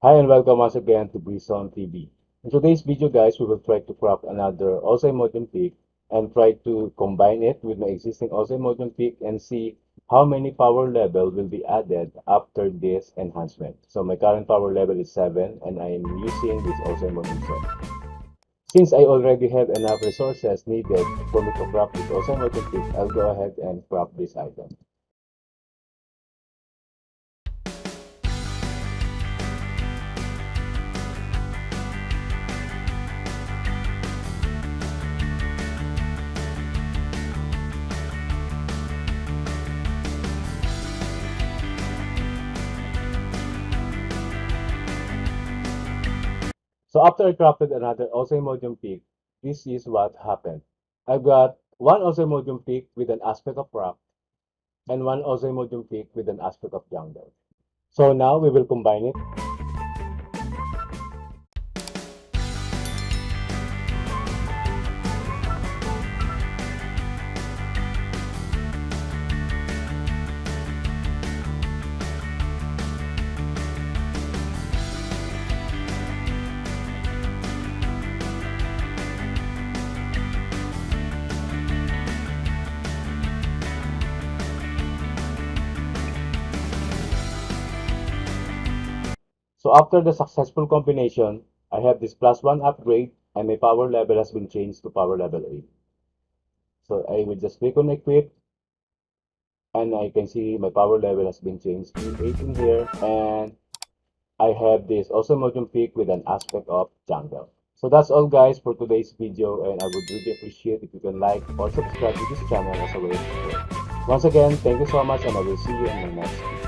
Hi and welcome once again to GreasonTv. In today's video guys, we will try to crop another Ozymodium peak and try to combine it with my existing Ozymodium peak and see how many power level will be added after this enhancement. So my current power level is 7 and I am using this Ozymodium set. Since I already have enough resources needed for me to crop this Ozymodium peak, I'll go ahead and crop this item. So after I crafted another Ozymodium peak, this is what happened. I've got one Ozymodium peak with an aspect of rock and one Ozymodium peak with an aspect of jungle. So now we will combine it. So after the successful combination, I have this +1 upgrade and my power level has been changed to power level 8. So I will just click on equip and I can see my power level has been changed to 18 here and I have this Ozymodium peak with an aspect of jungle. So that's all guys for today's video and I would really appreciate if you can like or subscribe to this channel as a way of support. Once again, thank you so much and I will see you in my next video.